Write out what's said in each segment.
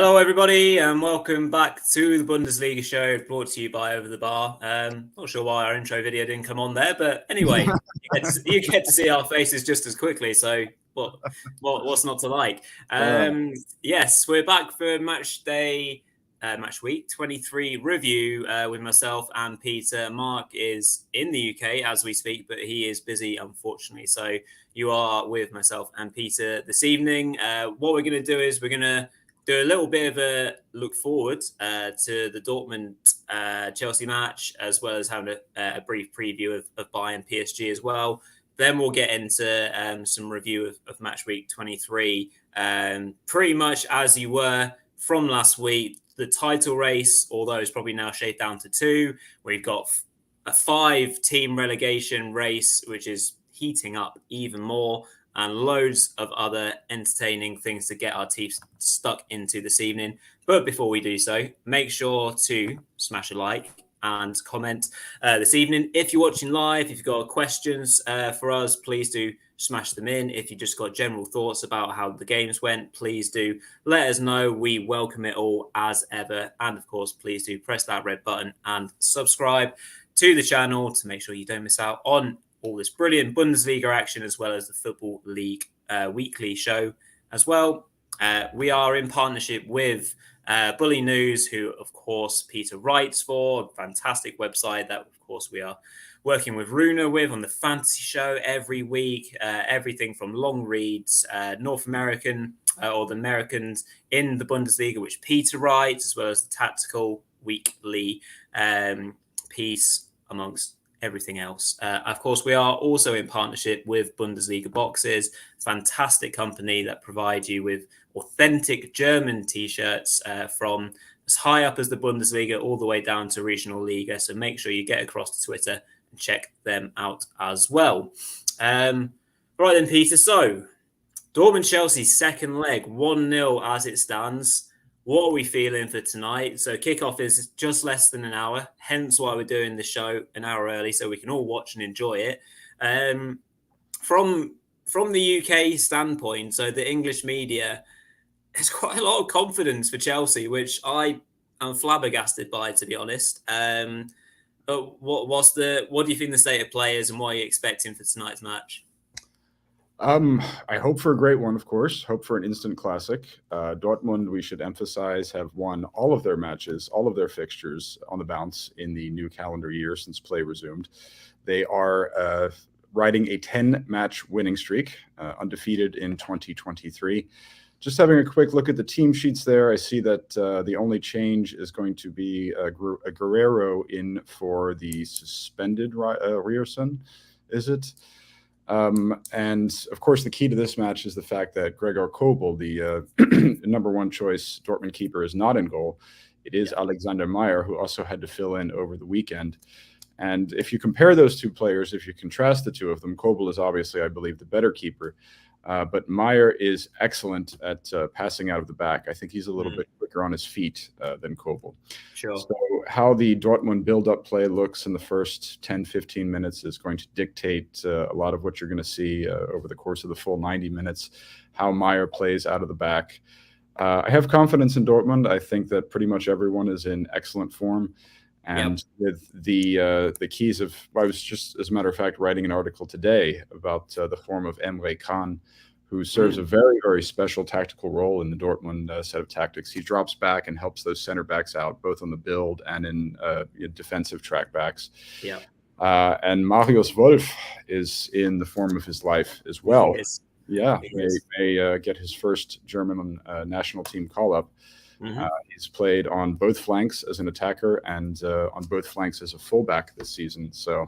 Hello, everybody, and welcome back to the Bundesliga Show, brought to you by Over the Bar. Not sure why our intro video didn't come on there, but anyway, you get to see our faces just as quickly. So, what's not to like? Yes, we're back for Matchday, Matchweek 23 review with myself and Peter. Mark is in the UK as we speak, but he is busy, unfortunately. So you are with myself and Peter this evening. What we're going to do is we're going to do a little bit of a look forward to the Dortmund Chelsea match, as well as having a brief preview of Bayern PSG as well. Then we'll get into some review of Match Week 23. Pretty much as you were from last week, the title race, although it's probably now shaped down to 2, we've got a 5-team relegation race, which is heating up even more, and loads of other entertaining things to get our teeth stuck into this evening. But before we do so, make sure to smash a like and comment this evening. If you're watching live, if you've got questions for us, please do smash them in. If you just got general thoughts about how the games went, please do let us know. We welcome it all as ever. And of course, please do press that red button and subscribe to the channel to make sure you don't miss out on all this brilliant Bundesliga action, as well as the Football League weekly show as well. We are in partnership with Bulinews, who, of course, Peter writes for. A fantastic website that, of course, we are working with Runa with on the fantasy show every week. Everything from long reads, North American or the Americans in the Bundesliga, which Peter writes, as well as the tactical weekly piece, amongst everything else. Of course, we are also in partnership with Bundesliga Boxes, fantastic company that provide you with authentic German t-shirts from as high up as the Bundesliga all the way down to regional Liga. So make sure you get across to Twitter and check them out as well. Right then, Peter. So Dortmund-Chelsea second leg, 1-0 as it stands. What are we feeling for tonight? So kickoff is just less than an hour, hence why we're doing the show an hour early so we can all watch and enjoy it. From the UK standpoint, so the English media, there's quite a lot of confidence for Chelsea, which I am flabbergasted by, to be honest. But what do you think the state of play is, and what are you expecting for tonight's match? I hope for a great one, of course. Hope for an instant classic. Dortmund, we should emphasize, have won all of their matches, all of their fixtures on the bounce in the new calendar year since play resumed. They are riding a 10-match winning streak, undefeated in 2023. Just having a quick look at the team sheets there, I see that the only change is going to be a Guerrero in for the suspended Ryerson, is it? And of course, the key to this match is the fact that Gregor Kobel, the number one choice Dortmund keeper, is not in goal. It is Alexander Meyer, who also had to fill in over the weekend. And if you compare those two players, if you contrast the two of them, Kobel is obviously, I believe, the better keeper. But Meyer is excellent at passing out of the back. I think he's a little bit quicker on his feet than Kobel. Sure. So how the Dortmund build-up play looks in the first 10, 15 minutes is going to dictate a lot of what you're going to see over the course of the full 90 minutes, how Meyer plays out of the back. I have confidence in Dortmund. I think that pretty much everyone is in excellent form. And with the keys of, I was just, as a matter of fact, writing an article today about the form of Emre Can, who serves a very, very special tactical role in the Dortmund set of tactics. He drops back and helps those center backs out, both on the build and in defensive track backs. Yeah. And Marius Wolf is in the form of his life as well. Yeah, may get his first German national team call-up. He's played on both flanks as an attacker and on both flanks as a fullback this season. So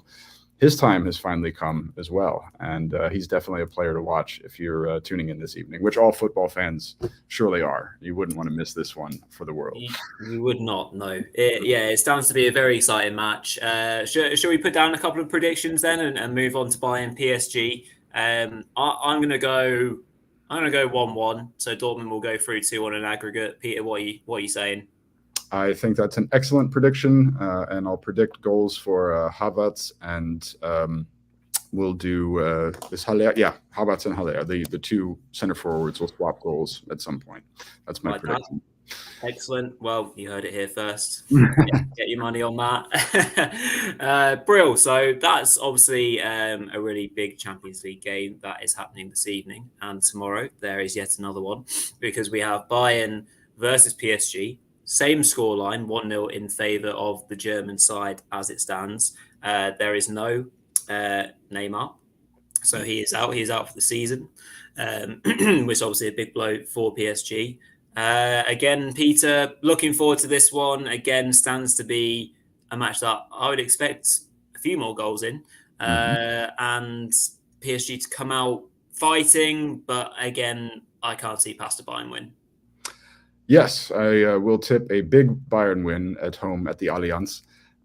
his time has finally come as well. And he's definitely a player to watch if you're tuning in this evening, which all football fans surely are. You wouldn't want to miss this one for the world. You would not, no. It stands to be a very exciting match. Should we put down a couple of predictions then and move on to Bayern PSG? I'm going to go 1-1. So Dortmund will go through 2 on an aggregate. Peter, what are you saying? I think that's an excellent prediction, and I'll predict goals for Havertz and we'll do this Haller. Yeah, Havertz and Haller. The two center forwards will swap goals at some point. That's my prediction. Excellent. Well, you heard it here first. Get your money on that. Brill. So that's obviously a really big Champions League game that is happening this evening. And tomorrow there is yet another one because we have Bayern versus PSG. Same scoreline, 1-0 in favour of the German side as it stands. There is no Neymar. So he is out. He is out for the season, which is obviously a big blow for PSG. Again, Peter, looking forward to this one. Again, stands to be a match that I would expect a few more goals in, and PSG to come out fighting. But again, I can't see past a Bayern win. Yes, I will tip a big Bayern win at home at the Allianz.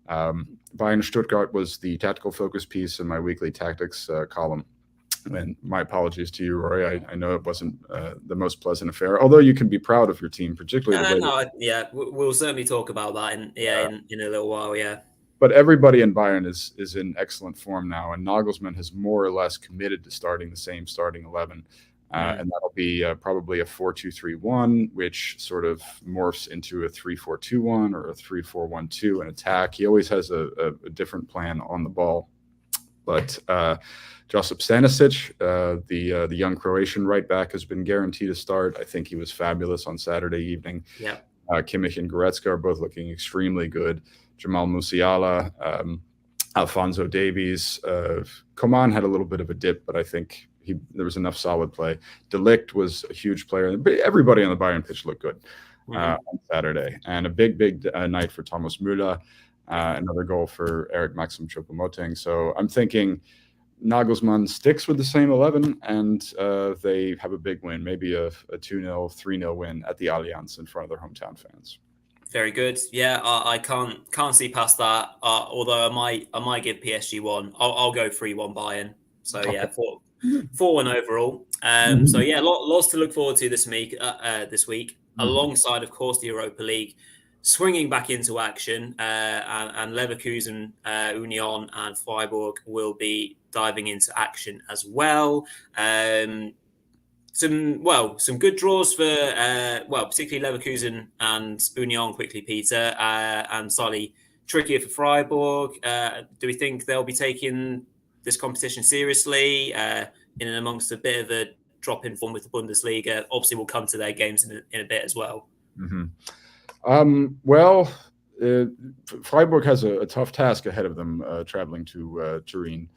Bayern Stuttgart was the tactical focus piece in my weekly tactics column. And my apologies to you, Rory. I know it wasn't the most pleasant affair, although you can be proud of your team, particularly. We'll certainly talk about that in a little while. Yeah. But everybody in Bayern is in excellent form now, and Nagelsmann has more or less committed to starting the same starting 11. And that'll be probably a 4-2-3-1, which sort of morphs into a 3-4-2-1 or a 3-4-1-2 in attack. He always has a different plan on the ball. But Josip Stanisic, the young Croatian right back, has been guaranteed to start. I think he was fabulous on Saturday evening. Yeah. Kimmich and Goretzka are both looking extremely good. Jamal Musiala, Alphonso Davies. Coman had a little bit of a dip, but I think there was enough solid play. De Ligt was a huge player. Everybody on the Bayern pitch looked good on Saturday. And a big night for Thomas Müller. Another goal for Eric Maxim Choupo-Moting. So I'm thinking Nagelsmann sticks with the same 11, and they have a big win, maybe a 2-0, 3-0 win at the Allianz in front of their hometown fans. Very good. Yeah, I can't see past that. Although I might give PSG one. I'll go 3-1 Bayern. So okay. Yeah, 4-1 overall. So yeah, lots to look forward to this week. Alongside, of course, the Europa League swinging back into action, and Leverkusen, Union, and Freiburg will be diving into action as well. Some good draws for particularly Leverkusen and Union quickly, Peter, and slightly trickier for Freiburg. Do we think they'll be taking this competition seriously in and amongst a bit of a drop in form with the Bundesliga? Obviously, we'll come to their games in a bit as well. Freiburg has a tough task ahead of them, traveling to Turin,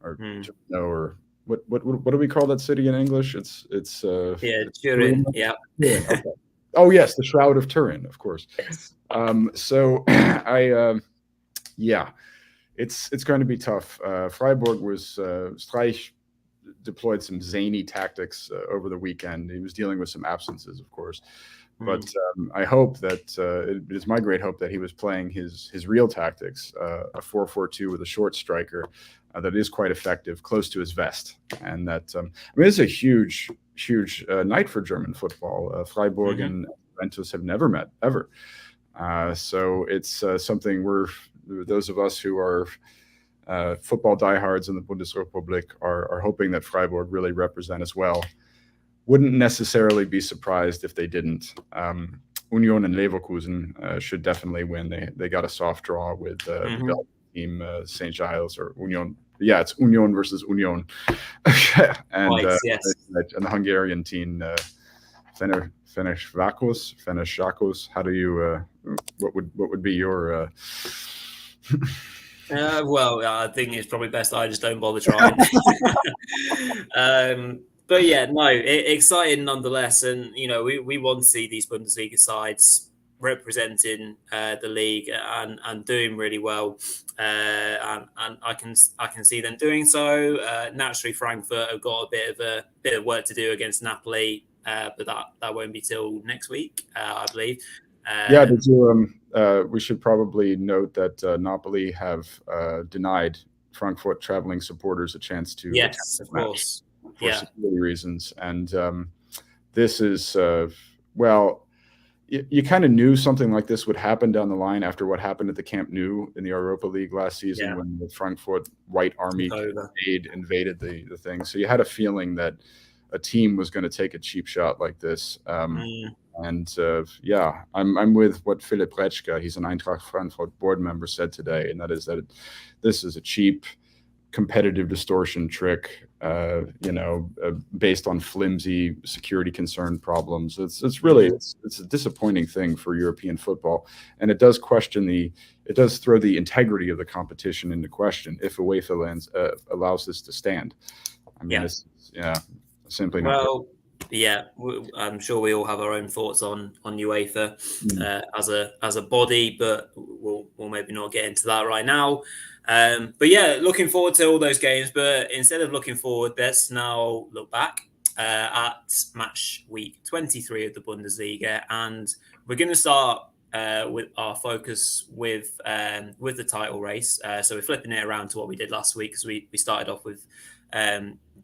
or what do we call that city in English? It's Turin. Yeah. Okay. Oh yes, the Shroud of Turin, of course. Yes. It's going to be tough. Freiburg was Streich deployed some zany tactics over the weekend. He was dealing with some absences, of course. But I hope that it is my great hope that he was playing his real tactics, a 4-4-2 with a short striker that is quite effective, close to his vest. And that, it's a huge night for German football. Freiburg and Juventus have never met, ever. So it's something those of us who are football diehards in the Bundesrepublik are hoping that Freiburg really represent as well. Wouldn't necessarily be surprised if they didn't. Union and Leverkusen should definitely win. They got a soft draw with the Belgian team St. Giles or Union. Yeah, it's Union versus Union, and the Hungarian team Fenerbahce. How do you? What would be your? I think it's probably best I just don't bother trying. But yeah, no, exciting nonetheless. And, we want to see these Bundesliga sides representing the league and doing really well. And I can see them doing so. Naturally, Frankfurt have got a bit of work to do against Napoli, but that won't be till next week, I believe. Did you? We should probably note that Napoli have denied Frankfurt traveling supporters a chance to. Yes, of course. For security reasons. And this is, you kind of knew something like this would happen down the line after what happened at the Camp Nou in the Europa League last season when the Frankfurt White Army invaded the thing. So you had a feeling that a team was going to take a cheap shot like this. And yeah, I'm with what Philipp Retschka, he's an Eintracht Frankfurt board member, said today, and that is that this is a cheap competitive distortion trick, based on flimsy security concern problems. It's really it's a disappointing thing for European football, and it does throw the integrity of the competition into question if UEFA allows this to stand. I mean, it's simply not. Well, yeah, I'm sure we all have our own thoughts on UEFA as a body, but we'll maybe not get into that right now. But yeah, looking forward to all those games. But instead of looking forward, let's now look back at match week 23 of the Bundesliga, and we're going to start with our focus with the title race. So we're flipping it around to what we did last week, because we started off with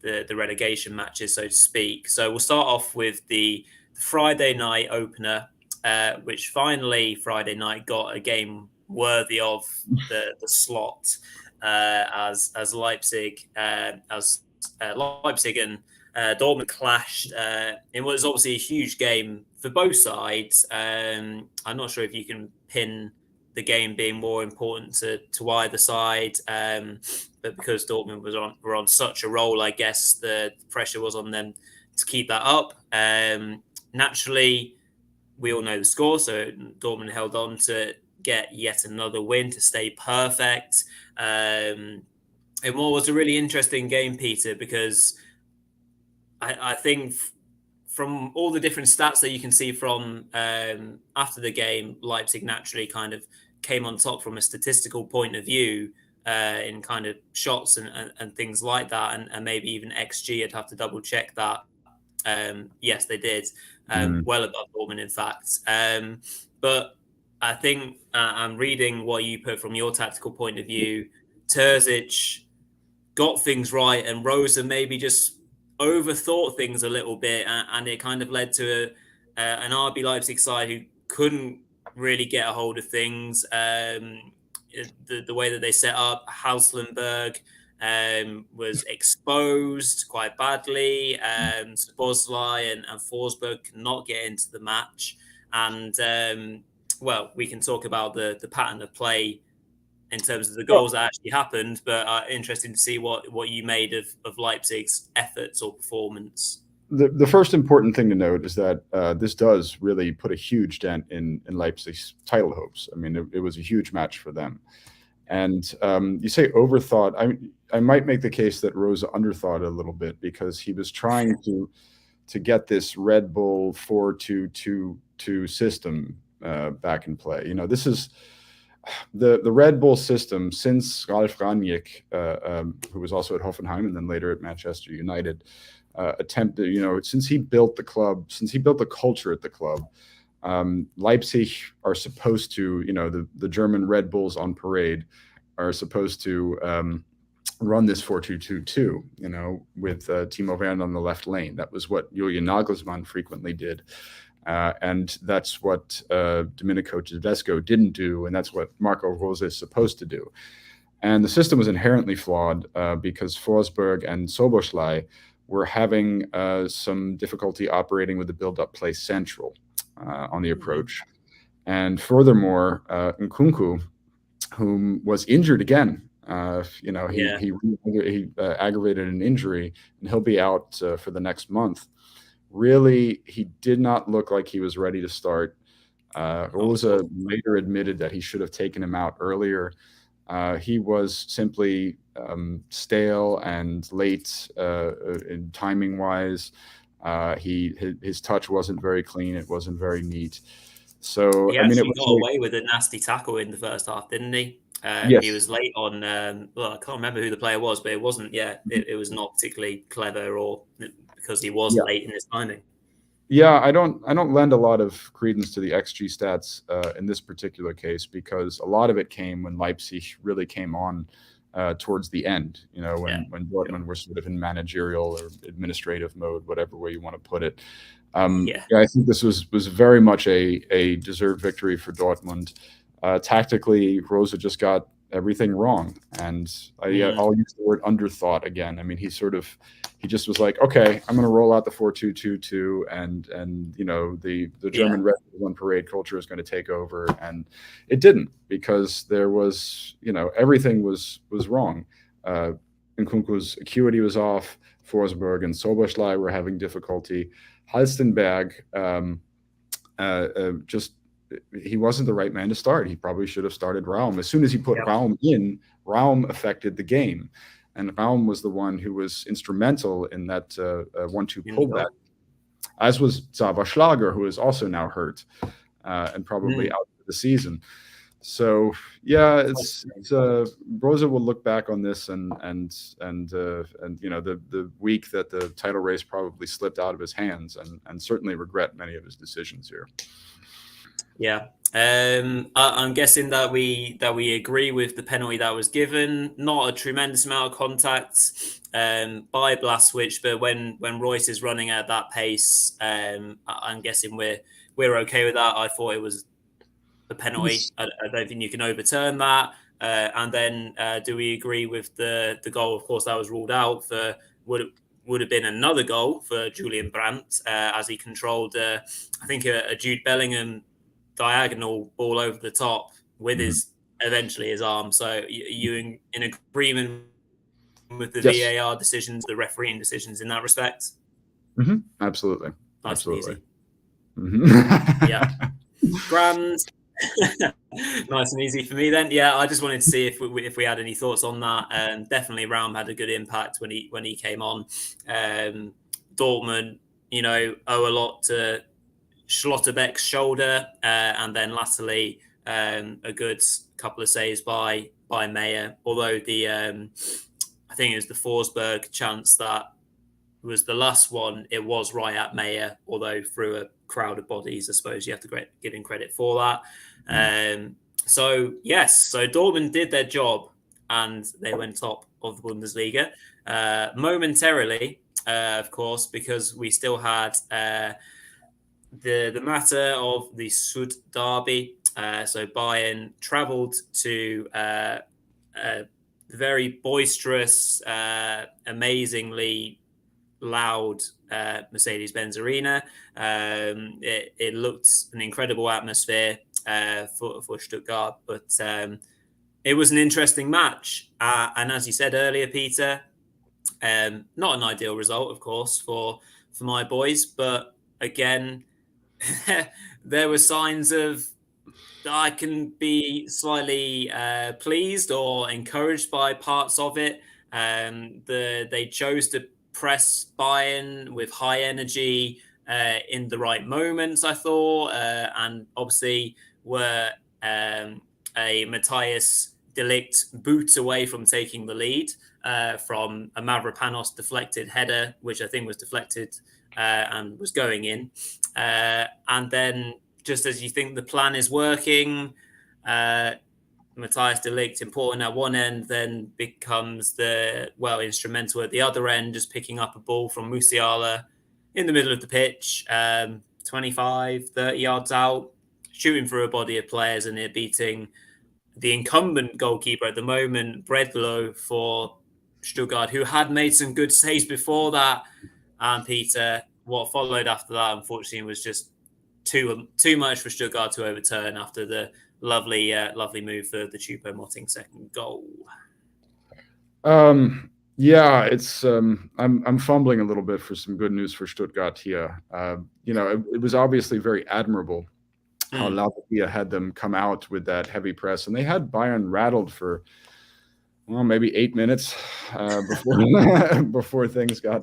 the relegation matches, so to speak. So we'll start off with the Friday night opener, which finally Friday night got a game worthy of the slot, as Leipzig and Dortmund clashed. It was obviously a huge game for both sides. I'm not sure if you can pin the game being more important to either side, but because Dortmund were on such a roll, I guess the pressure was on them to keep that up. Naturally, we all know the score, so Dortmund held on to get yet another win to stay perfect. And what was a really interesting game, Peter, because I think from all the different stats that you can see from after the game, Leipzig naturally kind of came on top from a statistical point of view in kind of shots and things like that, and maybe even XG. I'd have to double check that. Yes, they did. Well above Dortmund, in fact. But I think I'm reading what you put from your tactical point of view. Terzic got things right, and Rosa maybe just overthought things a little bit, and it kind of led to an RB Leipzig side who couldn't really get a hold of things. The way that they set up, Hauslenberg was exposed quite badly. Szoboszlai and Forsberg could not get into the match. And, well, we can talk about the pattern of play in terms of the goals that actually happened, but interesting to see what you made of Leipzig's efforts or performance. The first important thing to note is that this does really put a huge dent in Leipzig's title hopes. I mean, it was a huge match for them. And you say overthought. I might make the case that Rosa underthought it a little bit, because he was trying to get this Red Bull 4-2-2-2 system back in play. You know, this is the Red Bull system since Ralf Rangnick, who was also at Hoffenheim and then later at Manchester United, attempted, since he built the club, since he built the culture at the club, Leipzig are supposed to, the German Red Bulls on parade are supposed to run this 4-2-2-2, with Timo Werner on the left lane. That was what Julian Nagelsmann frequently did. And that's what Domenico Tedesco didn't do, and that's what Marco Rose is supposed to do. And the system was inherently flawed because Forsberg and Szoboszlai were having some difficulty operating with the build-up play central on the approach. And furthermore, Nkunku, whom was injured again, he aggravated an injury, and he'll be out for the next month. Really, he did not look like he was ready to start. Rosa later admitted that he should have taken him out earlier. He was simply stale and late in timing-wise. His touch wasn't very clean. It wasn't very neat. So he actually got away with a nasty tackle in the first half, didn't he? Yes. He was late on. I can't remember who the player was, but it wasn't. Yeah, it was not particularly clever, or because he was late in his timing. Yeah, I don't lend a lot of credence to the XG stats in this particular case, because a lot of it came when Leipzig really came on towards the end. When Dortmund were sort of in managerial or administrative mode, whatever way you want to put it. I think this was very much a deserved victory for Dortmund. Tactically, Rosa just got everything wrong. And I'll use the word underthought again. I mean, he just was like, okay, I'm going to roll out the 4-2-2-2, and the German Red Bull on parade culture is going to take over, and it didn't, because there was everything was wrong. Nkunku's acuity was off. Forsberg and Soboslai were having difficulty. Halstenberg he wasn't the right man to start. He probably should have started Raum. As soon as he put Raum in, Raum affected the game. And Raum was the one who was instrumental in that 1-2 pullback, as was Xaver Schlager, who is also now hurt and probably out for the season. So it's Broza will look back on this and the week that the title race probably slipped out of his hands, and certainly regret many of his decisions here. Yeah. I'm guessing that we agree with the penalty that was given. Not a tremendous amount of contact by Blaswich, but when Royce is running at that pace, I'm guessing we're okay with that. I thought it was a penalty. I don't think you can overturn that. And then do we agree with the goal? Of course, that was ruled out for would have been another goal for Julian Brandt as he controlled, I think, a Jude Bellingham diagonal ball over the top with eventually his arm. So you in agreement with the VAR decisions, the refereeing decisions in that respect? Absolutely. Nice Absolutely. And easy. Yeah. Grand. Nice and easy for me then. Yeah, I just wanted to see if we had any thoughts on that. Definitely Raum had a good impact when he came on. Dortmund, owe a lot to Schlotterbeck's shoulder, and then latterly a good couple of saves by Meyer. Although I think it was the Forsberg chance that was the last one. It was right at Meyer, although through a crowd of bodies. I suppose you have to give him credit for that. So Dortmund did their job and they went top of the Bundesliga momentarily, of course, because we still had the matter of the Sud derby. So Bayern travelled to a very boisterous, amazingly loud Mercedes-Benz Arena. It looked an incredible atmosphere for Stuttgart, but it was an interesting match. And as you said earlier, Peter, not an ideal result, of course, for my boys, but again, there were signs of I can be slightly pleased or encouraged by parts of it. They chose to press Bayern with high energy in the right moments, I thought, and obviously were a Matthias de Ligt boot away from taking the lead from a Mavropanos deflected header, which I think was deflected and was going in. And then just as you think the plan is working, Matthias de Ligt, important at one end, then becomes instrumental at the other end, just picking up a ball from Musiala in the middle of the pitch, 25, 30 yards out, shooting through a body of players, and it beating the incumbent goalkeeper at the moment, Bredlow, for Stuttgart, who had made some good saves before that. And Peter, what followed after that, unfortunately, was just too much for Stuttgart to overturn after the lovely move for the Choupo-Moting second goal. It's I'm fumbling a little bit for some good news for Stuttgart here. It was obviously very admirable how Lautern had them come out with that heavy press, and they had Bayern rattled for maybe 8 minutes before things got.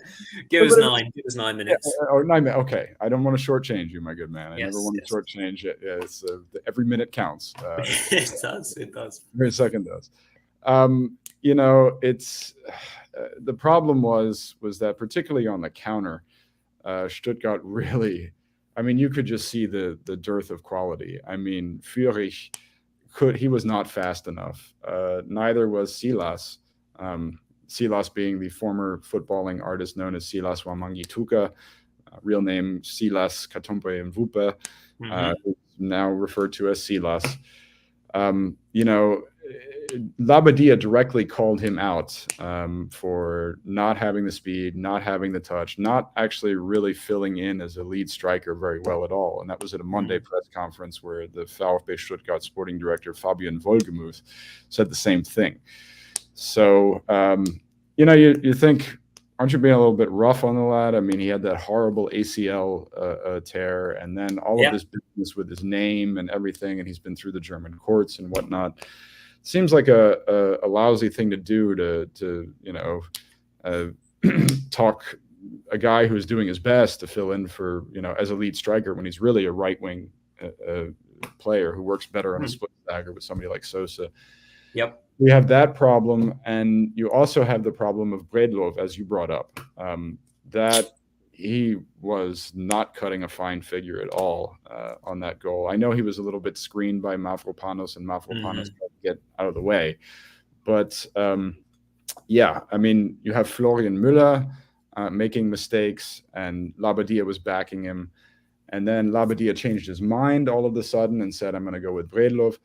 Give us 9 minutes. Or 9 minutes. Okay, I don't want to shortchange you, my good man. I never want to shortchange it. Yeah, it's every minute counts. It does. Every second does. It's the problem was that particularly on the counter, Stuttgart really. I mean, you could just see the dearth of quality. I mean, Führich he was not fast enough. Neither was Silas. Silas being the former footballing artist known as Silas Wamangituka, real name Silas Katompe Mvupe, now referred to as Silas. Labadia directly called him out for not having the speed, not having the touch, not actually really filling in as a lead striker very well at all. And that was at a Monday press conference where the VfB Stuttgart sporting director, Fabian Wohlgemuth, said the same thing. So, you think, aren't you being a little bit rough on the lad? I mean, he had that horrible ACL tear, and then all of this business with his name and everything, and he's been through the German courts and whatnot. Seems like a lousy thing to do to talk a guy who's doing his best to fill in for, as a lead striker when he's really a right wing player who works better on a split stagger with somebody like Sosa. Yep. We have that problem, and you also have the problem of Bredlov, as you brought up, that he was not cutting a fine figure at all on that goal. I know he was a little bit screened by Mavropanos, and Mavropanos had to get out of the way. But, I mean, you have Florian Müller making mistakes, and Labadia was backing him. And then Labadia changed his mind all of a sudden and said, I'm going to go with Bredlov.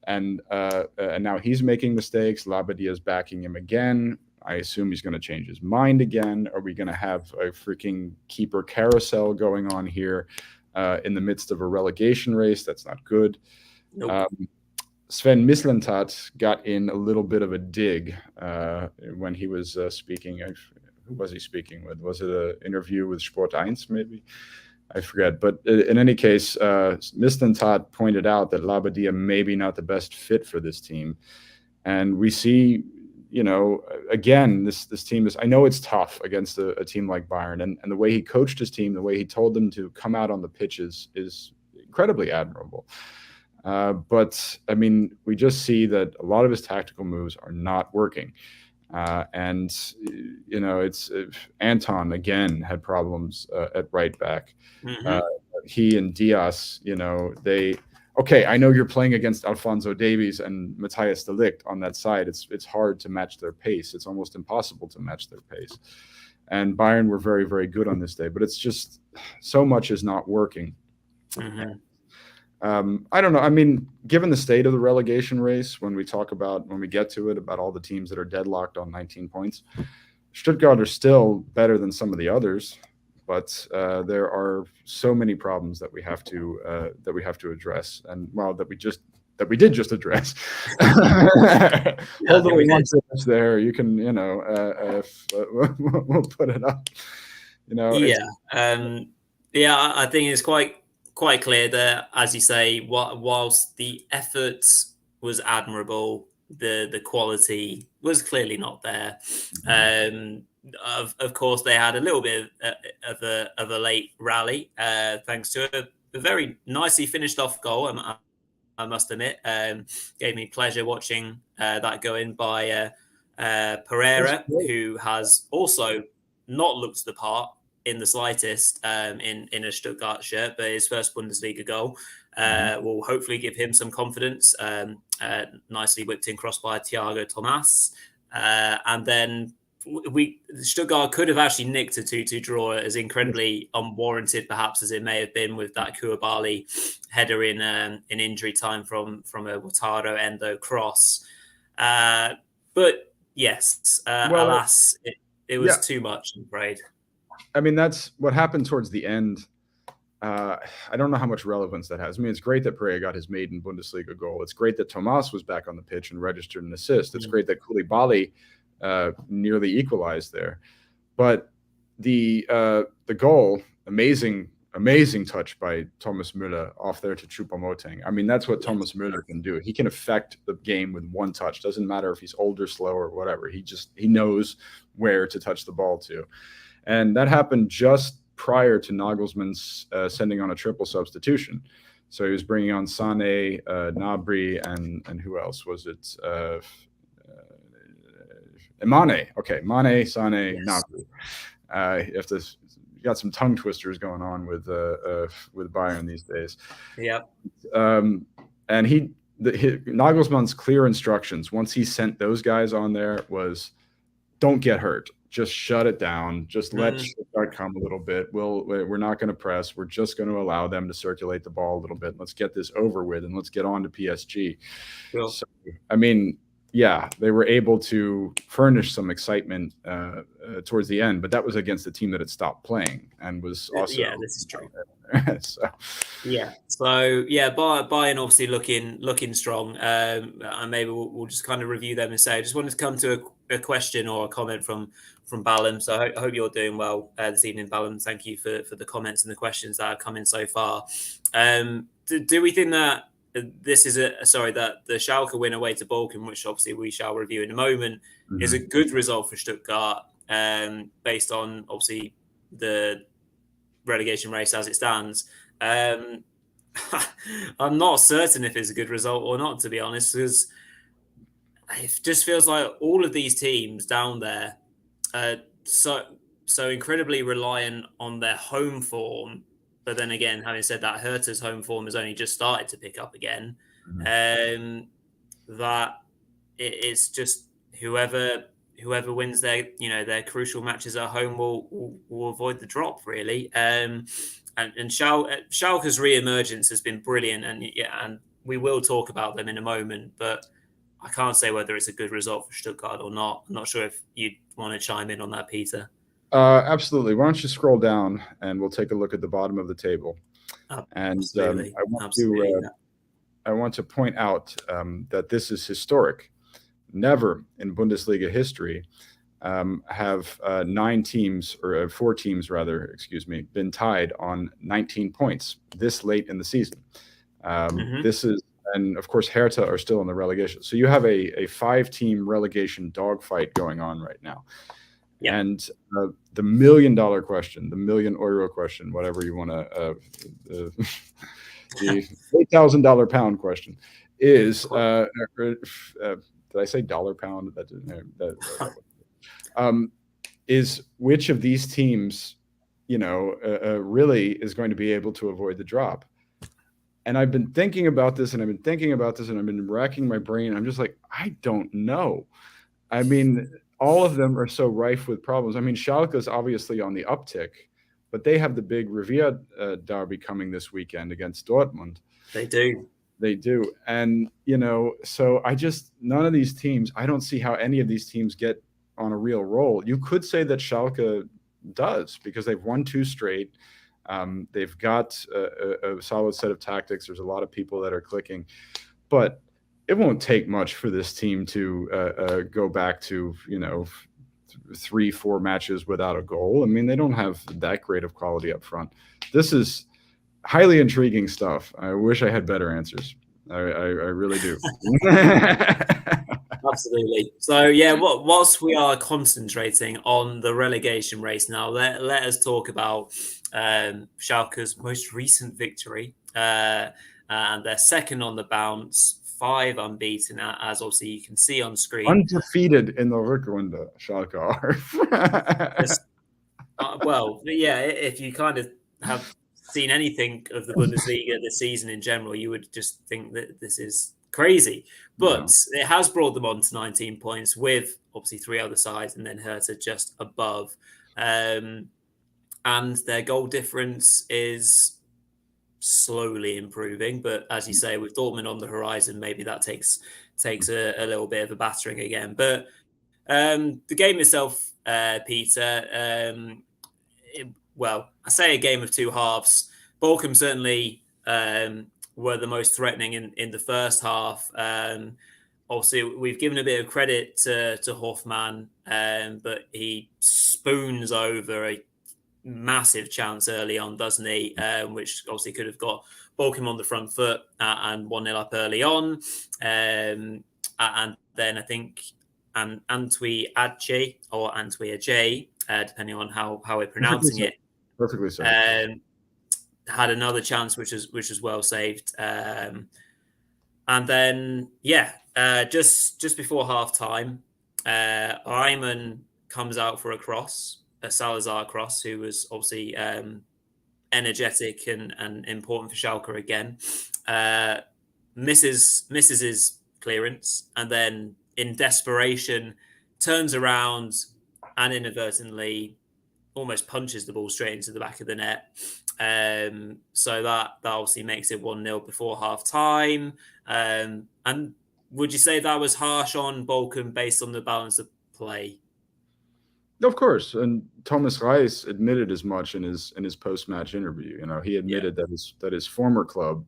And now he's making mistakes. Labadia is backing him again. I assume he's going to change his mind again. Are we going to have a freaking keeper carousel going on here in the midst of a relegation race? That's not good. Nope. Sven Mislintat got in a little bit of a dig when he was speaking. Who was he speaking with? Was it an interview with Sport 1 maybe? I forget. But in any case, Mislintat pointed out that Labadia may be not the best fit for this team. And we see, again, this team is, I know it's tough against a team like Bayern. And the way he coached his team, the way he told them to come out on the pitches is incredibly admirable. But, I mean, we just see that a lot of his tactical moves are not working. It's Anton again had problems at right back. He and Diaz, I know you're playing against Alphonso Davies and Matthias de Ligt on that side. It's hard to match their pace. It's almost impossible to match their pace. And Bayern were very, very good on this day, but it's just so much is not working. I don't know. I mean, given the state of the relegation race, when we get to it, about all the teams that are deadlocked on 19 points, Stuttgart are still better than some of the others, but there are so many problems that we have to address, and that we did just address. Hold on one second there. You can, we'll put it up. I think it's quite clear that, as you say, whilst the effort was admirable, the quality was clearly not there. Of course, they had a little bit of a late rally, thanks to a very nicely finished off goal. I must admit, gave me pleasure watching that go in by Pereira, who has also not looked the part in the slightest in a Stuttgart shirt, but his first Bundesliga goal will hopefully give him some confidence. Nicely whipped in cross by Thiago Tomas. And then Stuttgart could have actually nicked a 2-2 draw, as incredibly unwarranted perhaps as it may have been, with that Koulibaly header in injury time from a Wataru Endo cross. But yes, alas, it was too much, I'm afraid. I mean, that's what happened towards the end. I don't know how much relevance that has. I mean, it's great that Pereira got his maiden Bundesliga goal. It's great that Tomas was back on the pitch and registered an assist. It's great that Koulibaly nearly equalized there. But the goal, amazing touch by Thomas Müller off there to Choupo-Moting. I mean, that's what Thomas Müller can do. He can affect the game with one touch. Doesn't matter if he's old or slow or whatever. He knows where to touch the ball to. And that happened just prior to Nagelsmann's sending on a triple substitution. So he was bringing on Sané, Gnabry, and who else was it? Mane. Okay, Mane, Sané, Gnabry. You got some tongue twisters going on with Bayern these days. Yep. And Nagelsmann's clear instructions once he sent those guys on there was, don't get hurt. just shut it down. Just let Stuttgart come a little bit. We're not going to press. We're just going to allow them to circulate the ball a little bit. Let's get this over with and let's get on to PSG. Cool. So, I mean, yeah, they were able to furnish some excitement towards the end, but that was against a team that had stopped playing and was also. Yeah, this is true. So Bayern obviously looking strong, and maybe we'll just kind of review them and say. I just wanted to come to a question or a comment from Ballum. So I hope you're doing well this evening, Ballum. Thank you for the comments and the questions that have come in so far. Do we think that this is that the Schalke win away to Bochum, which obviously we shall review in a moment, is a good result for Stuttgart, based on obviously the relegation race as it stands? I'm not certain if it's a good result or not, to be honest, because it just feels like all of these teams down there are so incredibly reliant on their home form. But then again, having said that, Hertha's home form has only just started to pick up again. That it's just whoever wins their crucial matches at home will avoid the drop, really. And Schalke's re-emergence has been brilliant, and we will talk about them in a moment. But I can't say whether it's a good result for Stuttgart or not. I'm not sure if you'd want to chime in on that, Peter. Absolutely. Why don't you scroll down and we'll take a look at the bottom of the table. Absolutely. And I want to point out that this is historic. Never in Bundesliga history have 4 teams been tied on 19 points this late in the season. This is, and of course, Hertha are still in the relegation. So you have a 5-team relegation dogfight going on right now. Yeah. And the $1 million question, the €1,000,000 question, whatever you want to, the $8,000 pound question is, did I say dollar pound? Is which of these teams, really is going to be able to avoid the drop? And I've been thinking about this, and I've been racking my brain. I'm just like, I don't know. I mean, all of them are so rife with problems. I mean, Schalke is obviously on the uptick, but they have the big Revier derby coming this weekend against Dortmund. They do. And, so none of these teams, I don't see how any of these teams get on a real roll. You could say that Schalke does because they've won 2 straight. They've got a solid set of tactics. There's a lot of people that are clicking, but it won't take much for this team to go back to, 3-4 matches without a goal. I mean, they don't have that great of quality up front. This is highly intriguing stuff. I wish I had better answers. I really do. Absolutely. So, whilst we are concentrating on the relegation race now, let us talk about Schalke's most recent victory. And they're second on the bounce, 5 unbeaten, as obviously you can see on screen. Undefeated in the Rückrunde, Schalke are. If you kind of have seen anything of the Bundesliga this season in general, you would just think that this is crazy. But It has brought them on to 19 points with obviously 3 other sides and then Hertha just above. And their goal difference is slowly improving, but as you say, with Dortmund on the horizon, maybe that takes a little bit of a battering again. But the game itself, Peter, I say a game of 2 halves. Bochum certainly were the most threatening in the first half. Obviously, we've given a bit of credit to Hoffmann, but he spoons over a massive chance early on, doesn't he? Which obviously could have got Bochum on the front foot and 1-0 up early on. And then I think Antwi Adje or Antwi Adje, depending on how we're pronouncing it. Perfectly so. Had another chance, which was well saved. And then, just before half time, Reimann comes out for a cross, a Salazar cross, who was obviously energetic and important for Schalke again. Misses his clearance, and then in desperation turns around and inadvertently almost punches the ball straight into the back of the net. So that obviously makes it 1-0 before half time. And would you say that was harsh on Bochum based on the balance of play? Of course, and Thomas Reis admitted as much in his post-match interview. You know, he admitted that his former club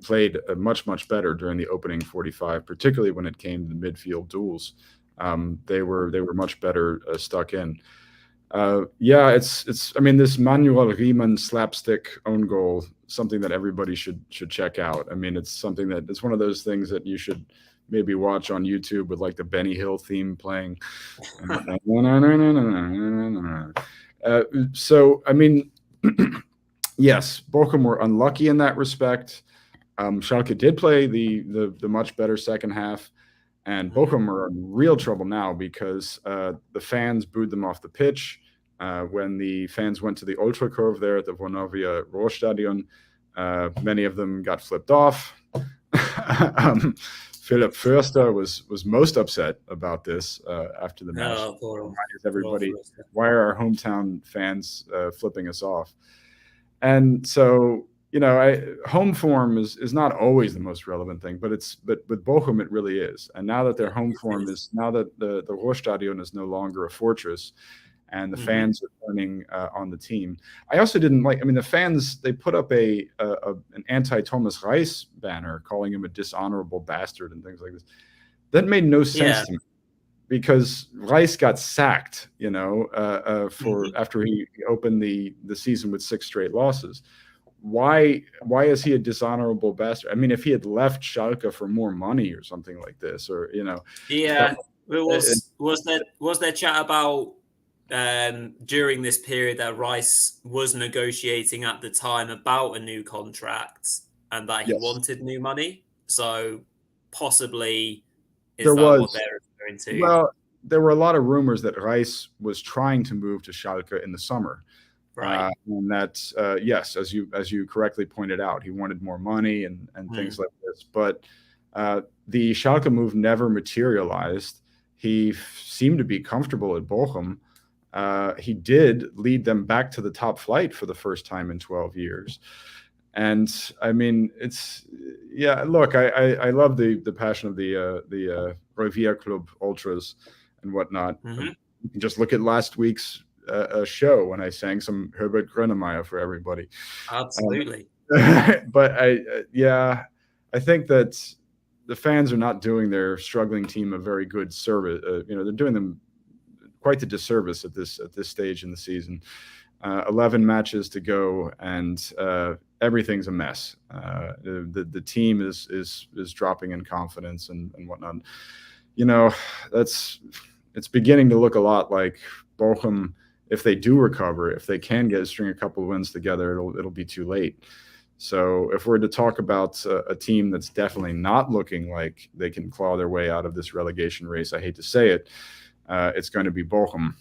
played much better during the opening 45, particularly when it came to the midfield duels. They were much better stuck in. It's I mean, this Manuel Riemann slapstick own goal, something that everybody should check out. I mean, it's something that it's one of those things that you should maybe watch on YouTube with like the Benny Hill theme playing. So I mean, yes, Bochum were unlucky in that respect. Schalke did play the much better second half. And Bochum are in real trouble now because the fans booed them off the pitch. When the fans went to the Ultra Curve there at the Vonovia Ruhrstadion, many of them got flipped off. Philipp Förster was most upset about this after the match. Why are our hometown fans flipping us off? And so, you know, home form is not always the most relevant thing, but with Bochum it really is. And now that their home form now that the Ruhrstadion is no longer a fortress, and the fans are turning on the team. I also didn't like. I mean, the fans, they put up an anti-Thomas Reis banner, calling him a dishonorable bastard and things like this. That made no sense to me, because Reis got sacked, you know, after he opened the season with 6 straight losses. Why is he a dishonorable bastard? I mean, if he had left Schalke for more money or something like this, or, you know. Yeah, was there chat about during this period that Reis was negotiating at the time about a new contract and that he wanted new money? So possibly what they're referring to? Well, there were a lot of rumors that Reis was trying to move to Schalke in the summer. Right. And that's yes, as you correctly pointed out, he wanted more money and things like this. But the Schalke move never materialized. He seemed to be comfortable at Bochum. He did lead them back to the top flight for the first time in 12 years. And I mean, look, I love the passion of the Revia Club ultras and whatnot. You can just look at last week's show when I sang some Herbert Grönemeyer for everybody. Absolutely. But I think that the fans are not doing their struggling team a very good service. You know, they're doing them quite the disservice at this stage in the season. 11 matches to go, and everything's a mess. The team is dropping in confidence and whatnot. You know, it's beginning to look a lot like Bochum. If they do recover, if they can string a couple of wins together, it'll be too late. So if we're to talk about a team that's definitely not looking like they can claw their way out of this relegation race, I hate to say it, it's going to be Bochum.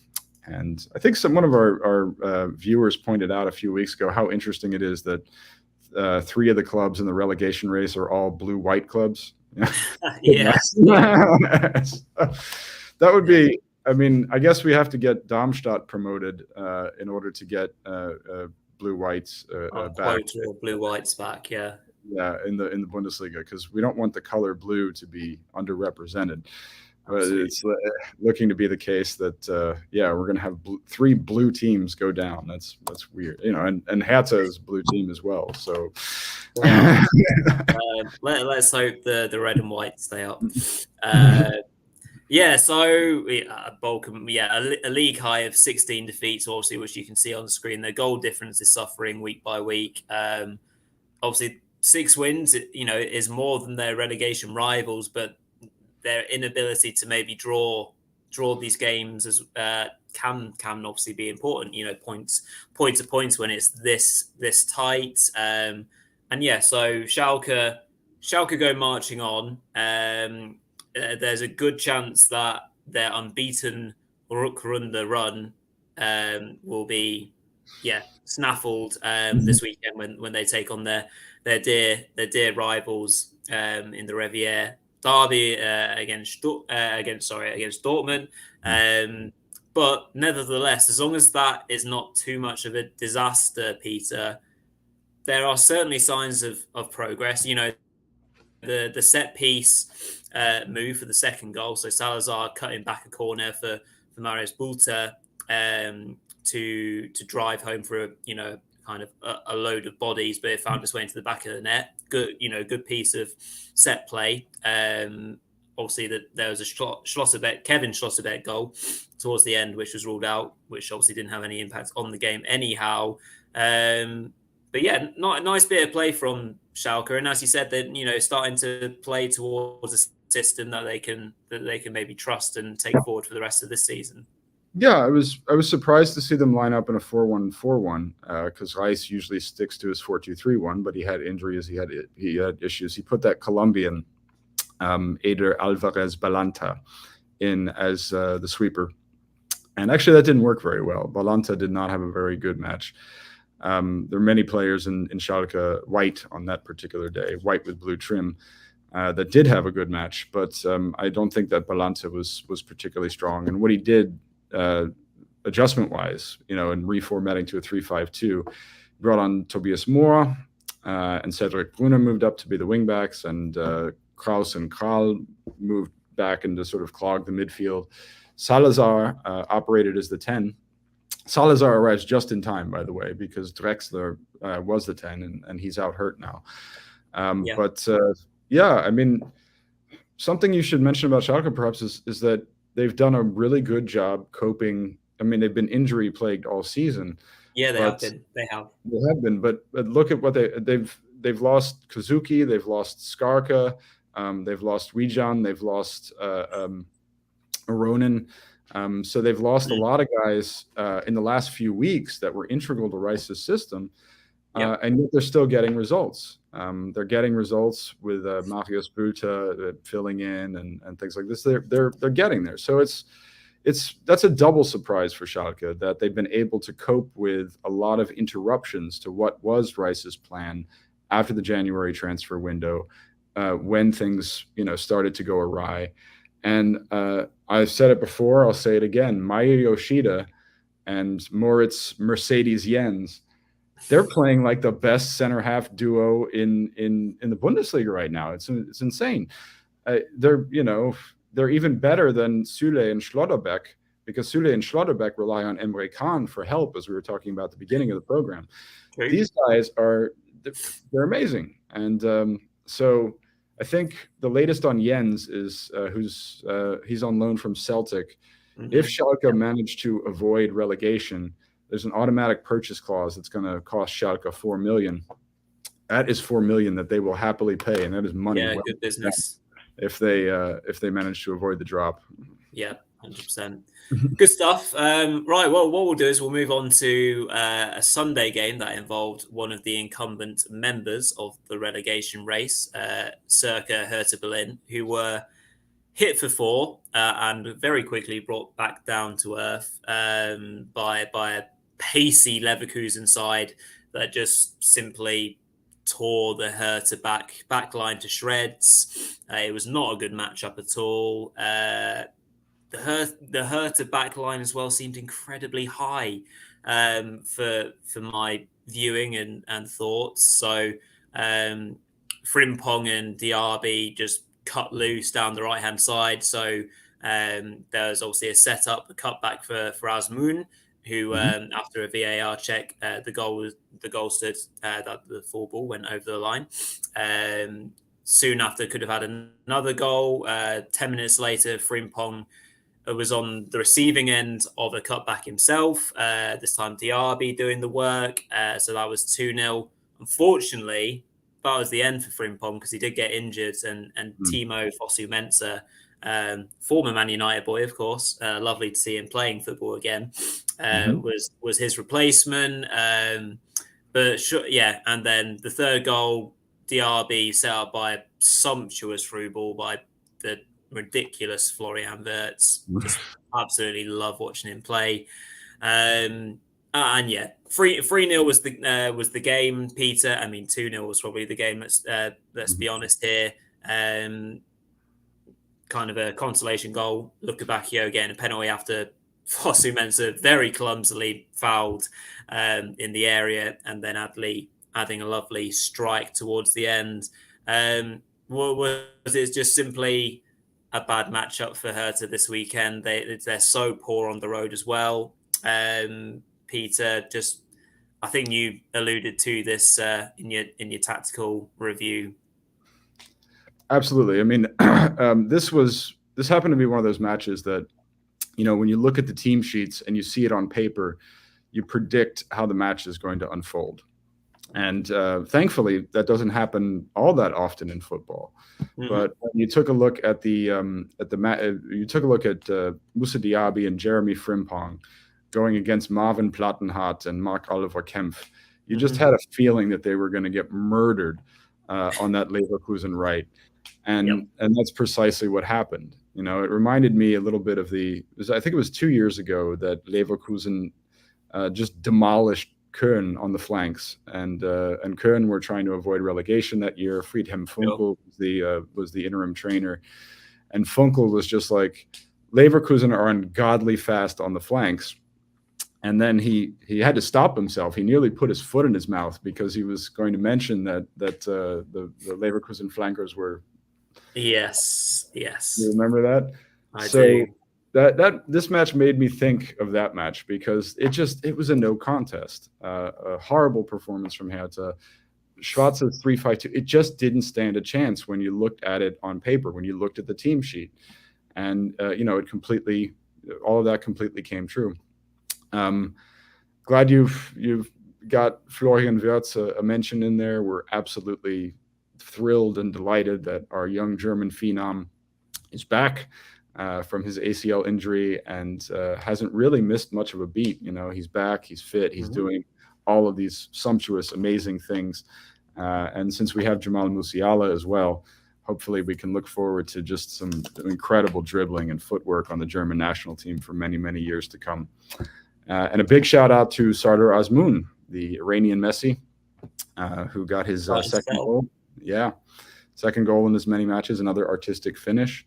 And I think one of our viewers pointed out a few weeks ago how interesting it is that 3 of the clubs in the relegation race are all blue-white clubs. Yes. That would be, I mean, I guess we have to get Darmstadt promoted in order to get blue-whites back. Or blue-whites back, yeah. Yeah, in the Bundesliga, because we don't want the color blue to be underrepresented. But it's looking to be the case that we're going to have 3 blue teams go down. That's weird, you know. And Hertha is a blue team as well. So let's hope the red and white stay up. Bochum, a league high of 16 defeats, obviously, which you can see on the screen. Their goal difference is suffering week by week. Obviously, 6 wins, you know, is more than their relegation rivals, but their inability to maybe draw these games as can obviously be important. You know, point to points when it's this tight. So Schalke go marching on. There's a good chance that their unbeaten Rückrunde run will be snaffled this weekend when they take on their dear rivals in the Revier derby against Dortmund. But nevertheless, as long as that is not too much of a disaster, Peter, there are certainly signs of progress. You know, the set piece move for the second goal. So Salazar cutting back a corner for Marius Bulter to drive home for kind of a load of bodies, but it found its way into the back of the net. Good piece of set play. Obviously, that there was a Kevin Schlosserbeck goal towards the end, which was ruled out, which obviously didn't have any impact on the game anyhow. But yeah, not a nice bit of play from Schalke, and as you said, they're starting to play towards a system that they can maybe trust and take forward for the rest of this season. Yeah, I was surprised to see them line up in a 4-1-4-1 because Rice usually sticks to his 4-2-3-1, but he had injuries, he had issues. He put that Colombian Eder Alvarez Balanta in as the sweeper, and actually that didn't work very well. Balanta did not have a very good match. There are many players in Schalke white on that particular day, white with blue trim, that did have a good match, but I don't think that Balanta was particularly strong. And what he did adjustment-wise, in reformatting to a 3-5-2, brought on Tobias Moore and Cedric Brunner moved up to be the wingbacks, and Kraus and Kral moved back and to sort of clog the midfield. Salazar operated as the 10. Salazar arrives just in time, by the way, because Drexler was the 10, and he's out hurt now. But I mean, something you should mention about Schalke perhaps is that they've done a really good job coping. I mean, they've been injury plagued all season. Yeah, they have been. They have been. But look at what they've lost Kazuki, they've lost Skarka, they've lost Wijan, they've lost Aronin. So they've lost a lot of guys in the last few weeks that were integral to Rice's system, and yet they're still getting results. They're getting results with Marius Bulter filling in and things like this. They're getting there. So that's a double surprise for Schalke that they've been able to cope with a lot of interruptions to what was Rice's plan after the January transfer window, when things started to go awry. And I've said it before, I'll say it again. Maya Yoshida and Moritz Mercedes Jens, they're playing like the best center half duo in the Bundesliga right now. It's insane. They're even better than Süle and Schlotterbeck, because Süle and Schlotterbeck rely on Emre Can for help, as we were talking about at the beginning of the program. Crazy. These guys they're amazing. And so I think the latest on Jens is he's on loan from Celtic. Mm-hmm. If Schalke managed to avoid relegation, there's an automatic purchase clause that's going to cost Schalke 4 million. That is 4 million that they will happily pay, and that is money. Yeah, good business. If they manage to avoid the drop. Yeah, 100%. Good stuff. Right. Well, what we'll do is we'll move on to a Sunday game that involved one of the incumbent members of the relegation race, Circa Hertha Berlin, who were hit for 4 and very quickly brought back down to earth by a pacey Leverkusen side that just simply tore the Hertha back line to shreds. It was not a good matchup at all. The Hertha back line as well seemed incredibly high for my viewing and thoughts. So Frimpong and Diaby just cut loose down the right hand side. So there was obviously a setup, a cutback for Asmoon, who after a VAR check, the goal stood that the full ball went over the line. Soon after, could have had another goal. 10 minutes later, Frimpong was on the receiving end of a cutback himself. This time, Diaby doing the work. So that was 2-0. Unfortunately, that was the end for Frimpong because he did get injured. And Timo Fosu-Mensah, former Man United boy, of course, lovely to see him playing football again, was his replacement. And then the third goal, Diaby set up by a sumptuous through ball by the ridiculous Florian Wirtz. Just absolutely love watching him play. 3-0 was the game, Peter. I mean, 2-0 was probably the game. Let's be honest here. Kind of a consolation goal. Lukebakio getting a penalty after Fosu Mensah very clumsily fouled in the area, and then Adley adding a lovely strike towards the end. Was it just simply a bad matchup for Hertha this weekend? They're so poor on the road as well. Peter, just I think you alluded to this in your tactical review. Absolutely. I mean, this happened to be one of those matches that, when you look at the team sheets and you see it on paper, you predict how the match is going to unfold. And thankfully, that doesn't happen all that often in football. Mm-hmm. But when you took a look at you took a look at Moussa Diaby and Jeremy Frimpong going against Marvin Plattenhardt and Marc-Oliver Kempf. You just had a feeling that they were going to get murdered on that Leverkusen right. And that's precisely what happened. It reminded me a little bit of I think it was 2 years ago that Leverkusen just demolished Köln on the flanks, and Köln were trying to avoid relegation that year. Friedhelm Funkel was the interim trainer, and Funkel was just like, Leverkusen are ungodly fast on the flanks, and then he had to stop himself. He nearly put his foot in his mouth because he was going to mention that the Leverkusen flankers were. Yes. You remember that? I do. That this match made me think of that match because it was a no contest. A horrible performance from Hertha. Schwarz's 3-5-2. It just didn't stand a chance when you looked at it on paper, when you looked at the team sheet, and all of that completely came true. Glad you've got Florian Wirtz a mention in there. We're absolutely thrilled and delighted that our young German phenom is back from his ACL injury and hasn't really missed much of a beat. He's back, he's fit, he's doing all of these sumptuous, amazing things. And since we have Jamal Musiala as well, hopefully we can look forward to just some incredible dribbling and footwork on the German national team for many, many years to come. And a big shout out to Sardar Azmoun, the Iranian Messi, who got his second goal. Yeah, second goal in as many matches, another artistic finish.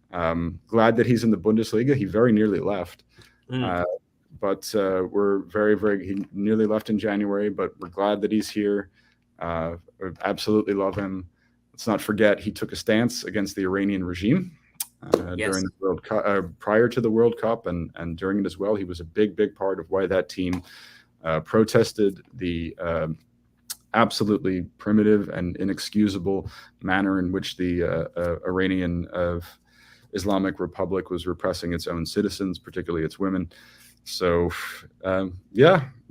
Glad that he's in the Bundesliga. He very nearly left. But we're he nearly left in January, but we're glad that he's here. Absolutely love him. Let's not forget he took a stance against the Iranian regime during the World Cup, prior to the World Cup, and during it as well. He was a big part of why that team protested the absolutely primitive and inexcusable manner in which the Iranian Islamic Republic was repressing its own citizens, particularly its women. So,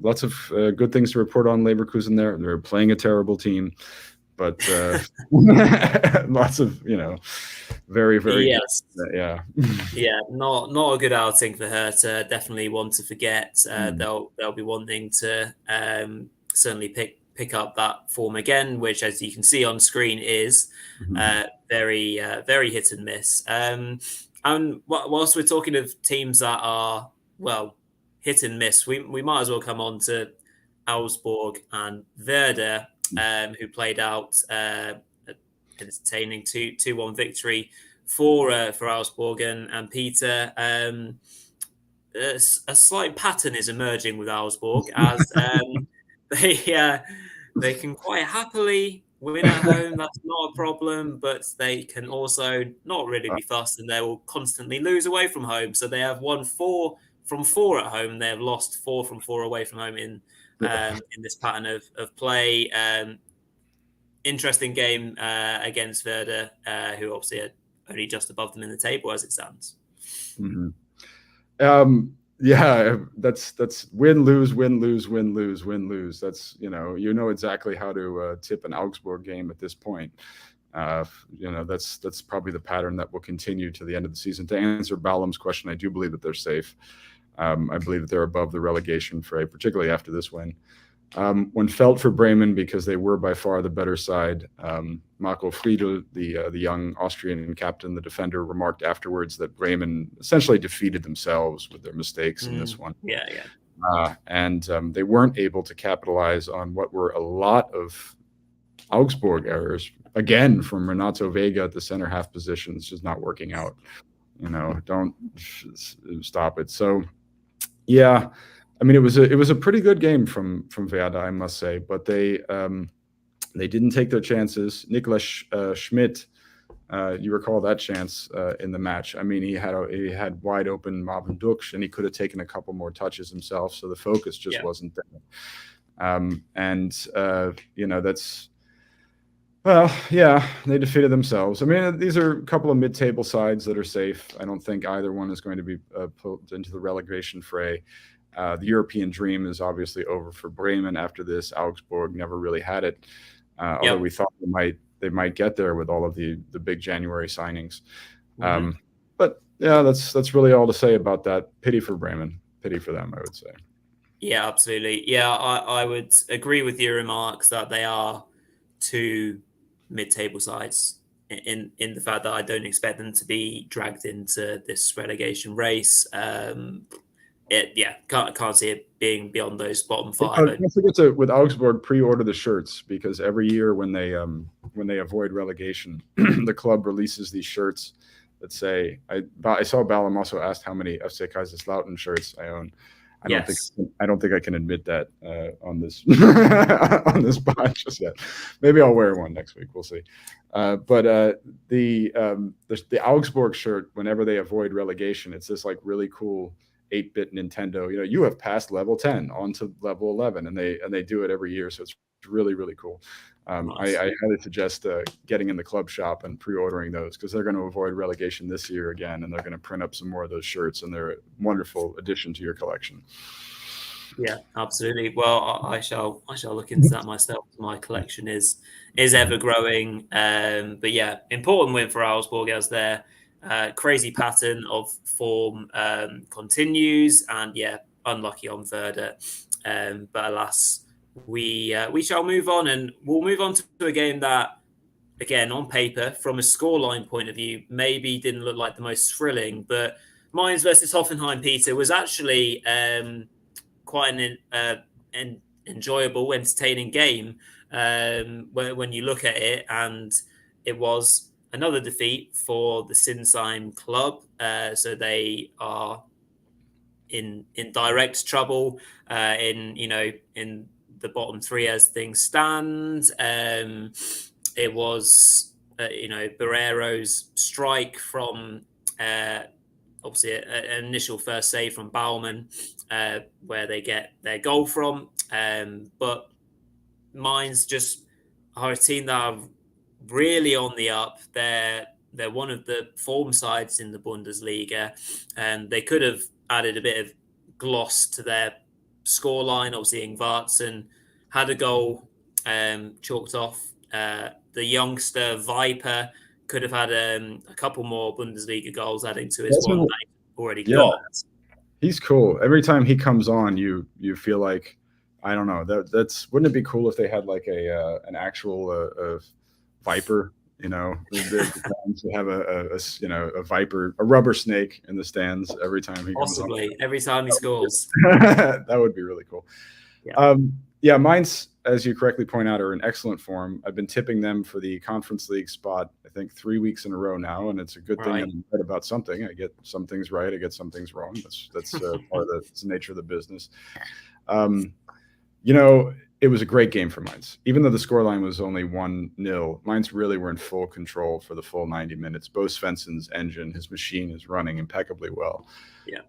lots of good things to report on Leverkusen there. They're playing a terrible team, but lots of, very, very, not a good outing for Hertha. Definitely one to forget. They'll be wanting to certainly pick up that form again, which, as you can see on screen, is very hit and miss. And whilst we're talking of teams that are, hit and miss, we might as well come on to Augsburg and Werder, who played out an entertaining 2-1 victory for Augsburg and Peter. A slight pattern is emerging with Augsburg as they can quite happly win at home. That's not a problem, but they can also not really be fussed, and they will constantly lose away from home. So they have won 4 from 4 at home. They have lost 4 from 4 away from home in this pattern of play. Interesting game against Werder, who obviously are only just above them in the table as it stands. That's win, lose, win, lose, win, lose, win, lose. That's, exactly how to tip an Augsburg game at this point. That's probably the pattern that will continue to the end of the season. To answer Balam's question, I do believe that they're safe. I believe that they're above the relegation fray, particularly after this win. One felt for Bremen because they were by far the better side. Marco Friedl, the young Austrian captain, the defender, remarked afterwards that Bremen essentially defeated themselves with their mistakes in this one. And they weren't able to capitalize on what were a lot of Augsburg errors, again, from Renato Vega at the center half position. It's just not working out. Don't stop it. So Yeah, I mean, it was a pretty good game from Werder, I must say, but they didn't take their chances. Niklas Schmidt, you recall that chance in the match. I mean, he had wide open Marvin Duksch, and he could have taken a couple more touches himself. So the focus just wasn't there. That's, well, yeah, they defeated themselves. I mean, these are a couple of mid-table sides that are safe. I don't think either one is going to be pulled into the relegation fray. The European dream is obviously over for Bremen after this. Augsburg never really had it, although we thought they might get there with all of the big January signings. But yeah, that's really all to say about that. Pity for Bremen. Pity for them, I would say. Yeah, absolutely. Yeah, I would agree with your remarks that they are two mid-table sides in the fact that I don't expect them to be dragged into this relegation race. Can't see it being beyond those bottom five. Don't forget to, with Augsburg, pre-order the shirts, because every year when they avoid relegation, the club releases these shirts that say, I saw Balam also asked how many FC Kaiserslautern shirts I own. I don't think I can admit that on this on this pod just yet. Maybe I'll wear one next week. We'll see. But the Augsburg shirt, whenever they avoid relegation, it's this like really cool 8-bit Nintendo. You know, you have passed level 10 onto level 11, and they do it every year. So it's really, really cool. Nice. I highly suggest getting in the club shop and pre-ordering those, because they're going to avoid relegation this year again, and they're going to print up some more of those shirts, and they're a wonderful addition to your collection. Yeah, absolutely. Well, I shall look into that myself. My collection is ever growing. But yeah, important win for Augsburg as their crazy pattern of form continues, and yeah, unlucky on Werder. But alas, we shall move on, and we'll move on to a game that, again, on paper, from a scoreline point of view, maybe didn't look like the most thrilling, but Mainz versus Hoffenheim, Peter, was actually quite an enjoyable, entertaining game when you look at it, and it was another defeat for the Sinsheim club. So they are in direct trouble in the bottom three as things stand. It was Barreiro's strike from obviously an initial first save from Baumann, where they get their goal from. But Mainz just are a team that are really on the up. They're one of the form sides in the Bundesliga, and they could have added a bit of gloss to their scoreline. Obviously, Ingvartsen had a goal chalked off. The youngster Viper could have had a couple more Bundesliga goals adding to his one that he already got. He's cool. Every time he comes on, you feel like, I don't know, that's wouldn't it be cool if they had like an actual Viper, to have a Viper, a rubber snake in the stands every time he comes on. Every time he scores. That would be really cool. Yeah. Mainz, as you correctly point out, are in excellent form. I've been tipping them for the Conference League spot, I think 3 weeks in a row now, and it's a good thing I'm right about something. I get some things right, I get some things wrong. That's part of the nature of the business. It was a great game for Mainz. Even though the scoreline was only 1-0, Mainz really were in full control for the full 90 minutes. Bo Svensson's engine, his machine, is running impeccably well. Yeah.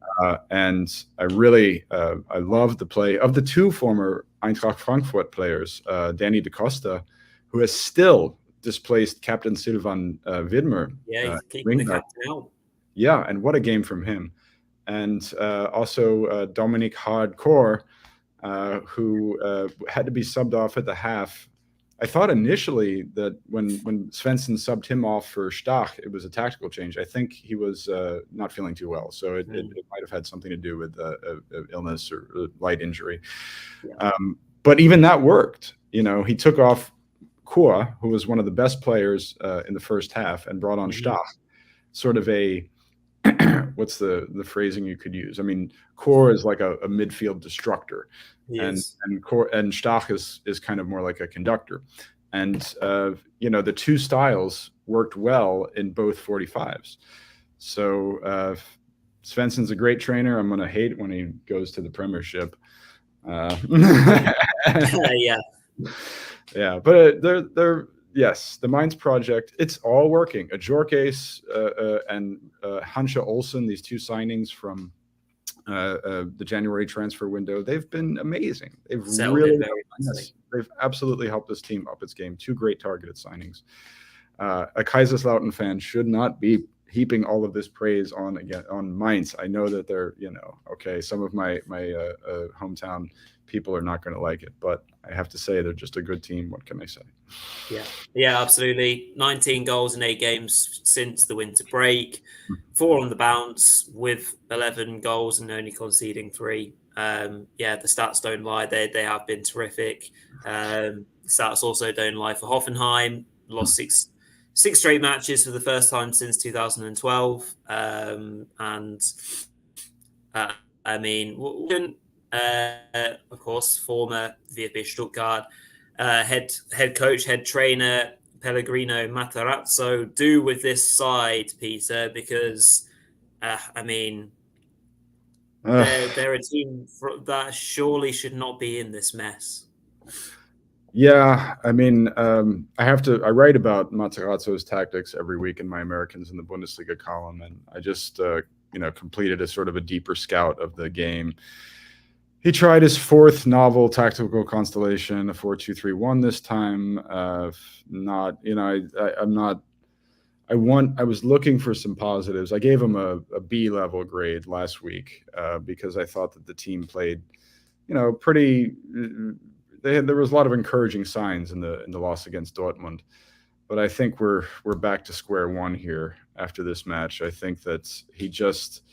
And I really, I loved the play of the two former Eintracht Frankfurt players, Danny Da Costa, who has still displaced Captain Sylvan Widmer. Yeah, he's keeping the captain out. Yeah, and what a game from him. And also Dominic Hardcore, who had to be subbed off at the half. I thought initially that when Svensson subbed him off for Stach, it was a tactical change. I think he was not feeling too well, so it might have had something to do with illness or light injury. Yeah. But even that worked. He took off Kua, who was one of the best players in the first half, and brought on Stach. Sort of a what's the phrasing you could use? I mean, Core is like a midfield destructor, and Stach is kind of more like a conductor. And the two styles worked well in both 45s. So Svensson's a great trainer. I'm going to hate when he goes to the Premiership. Yeah. Yeah, but yes, the Mainz project, it's all working. Ajorques and Hansha Olsen, these 2 signings from the January transfer window, they've been amazing. They've they've absolutely helped this team up its game. 2 great targeted signings. A Kaiserslautern fan should not be heaping all of this praise on Mainz. I know that they're, okay, some of my hometown people are not going to like it, but I have to say they're just a good team. What can I say? Yeah, absolutely. 19 goals in 8 games since the winter break, 4 on the bounce with 11 goals and only conceding 3. The stats don't lie. They have been terrific. The stats also don't lie for Hoffenheim. Lost 6 straight matches for the first time since 2012. Of course, former VfB Stuttgart head coach, head trainer Pellegrino Matarazzo do with this side, Peter? Because they're a team that surely should not be in this mess. Yeah, I write about Matarazzo's tactics every week in my Americans in the Bundesliga column, and I just completed a sort of a deeper scout of the game. He tried his 4th novel tactical constellation, a 4-2-3-1 this time. I was looking for some positives. I gave him a B level grade last week because I thought that the team played, pretty. There was a lot of encouraging signs in the loss against Dortmund, but I think we're back to square one here after this match. I think that he just.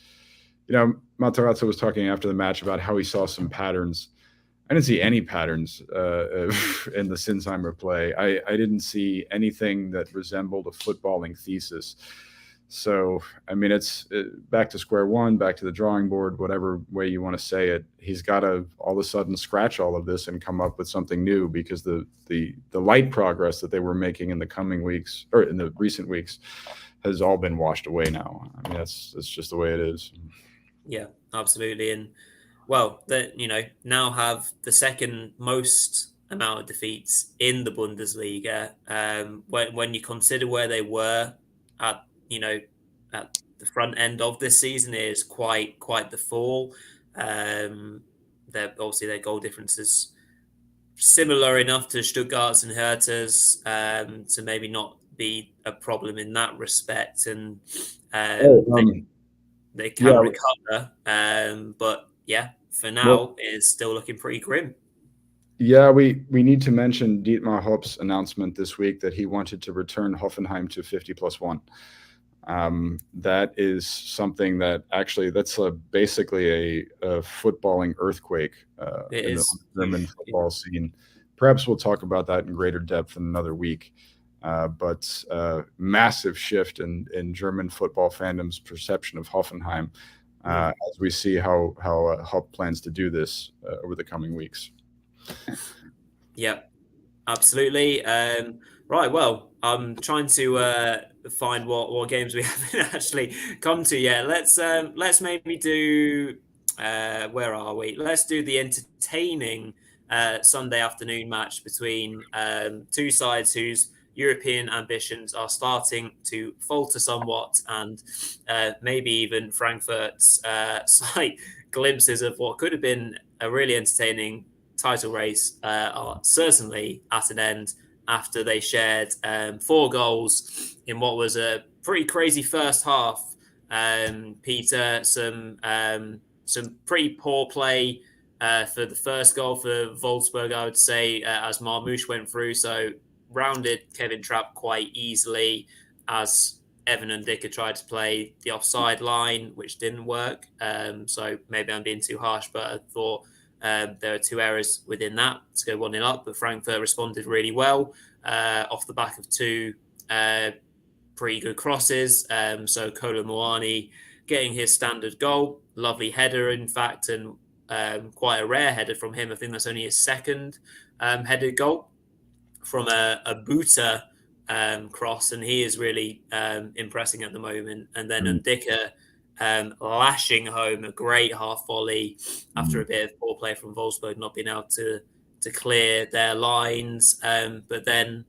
Matarazzo was talking after the match about how he saw some patterns. I didn't see any patterns in the Sinsheimer play. I didn't see anything that resembled a footballing thesis. So, it's back to square one, back to the drawing board, whatever way you want to say it. He's got to all of a sudden scratch all of this and come up with something new, because the light progress that they were making in the coming weeks, or in the recent weeks, has all been washed away now. That's just the way it is. Yeah, absolutely. And now have the second most amount of defeats in the Bundesliga. When you consider where they were at the front end of this season, is quite the fall. Their goal difference is similar enough to Stuttgart's and Hertha's to maybe not be a problem in that respect. And they can recover, but for now, it's still looking pretty grim. Yeah, we need to mention Dietmar Hopp's announcement this week that he wanted to return Hoffenheim to 50+1. That is something that actually basically a footballing earthquake in the German football scene. Perhaps we'll talk about that in greater depth in another week. But massive shift in German football fandom's perception of Hoffenheim as we see how Hopp plans to do this over the coming weeks. Yeah, absolutely. Right, well, I'm trying to find what games we haven't actually come to yet. Let's maybe do where are we? Let's do the entertaining Sunday afternoon match between 2 sides whose European ambitions are starting to falter somewhat, and maybe even Frankfurt's slight glimpses of what could have been a really entertaining title race are certainly at an end after they shared 4 goals in what was a pretty crazy first half. Peter, some pretty poor play for the first goal for Wolfsburg, I would say, as Marmoush went through. So rounded Kevin Trapp quite easily, as Evan and Dicker tried to play the offside line, which didn't work. So maybe I'm being too harsh, but I thought there are 2 errors within that to go 1-0 up. But Frankfurt responded really well off the back of 2 pretty good crosses. So Kolo Muani getting his standard goal, lovely header, in fact, and quite a rare header from him. I think that's only his second headed goal from a Buta cross, and he is really impressing at the moment. And then Ndicka lashing home a great half volley after a bit of poor play from Wolfsburg, not being able to clear their lines. But then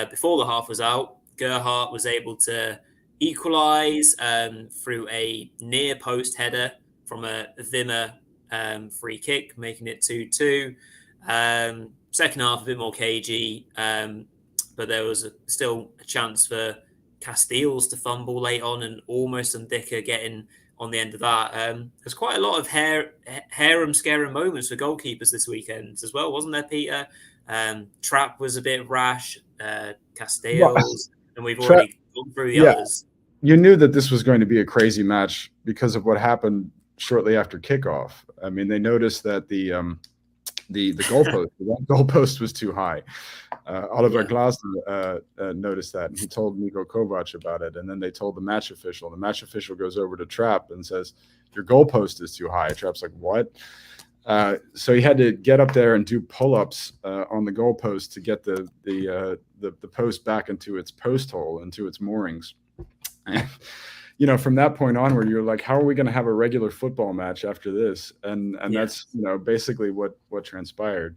before the half was out, Gerhardt was able to equalise through a near post header from a Wimmer free kick, making it 2-2. Second half, a bit more cagey, but there was still a chance for Casteels to fumble late on and almost Ndicka getting on the end of that. There's quite a lot of harem-scarum moments for goalkeepers this weekend as well, wasn't there, Peter? Trapp was a bit rash, Casteels, and we've already gone through the others. You knew that this was going to be a crazy match because of what happened shortly after kickoff. I mean, they noticed that the goalpost was too high. Oliver Glasner noticed that, and he told Niko Kovac about it. And then they told the match official. The match official goes over to Trapp and says, "Your goalpost is too high." Trapp's like, "What?" So he had to get up there and do pull-ups on the goalpost to get the post back into its post hole, into its moorings. And, from that point onward, you're like, how are we going to have a regular football match after this? And that's basically what transpired.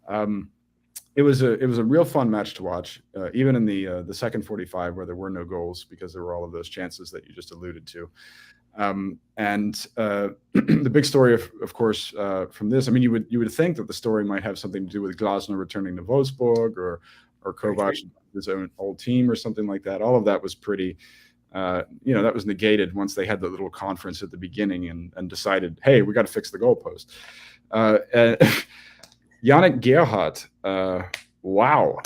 It was a real fun match to watch, even in the second 45 where there were no goals because there were all of those chances that you just alluded to. The big story, of course, from this, I mean, you would think that the story might have something to do with Glasner returning to Wolfsburg or Kovac, his own old team or something like that. All of that was pretty. That was negated once they had the little conference at the beginning and decided, hey, we got to fix the goalpost. Yannick Gerhardt, wow.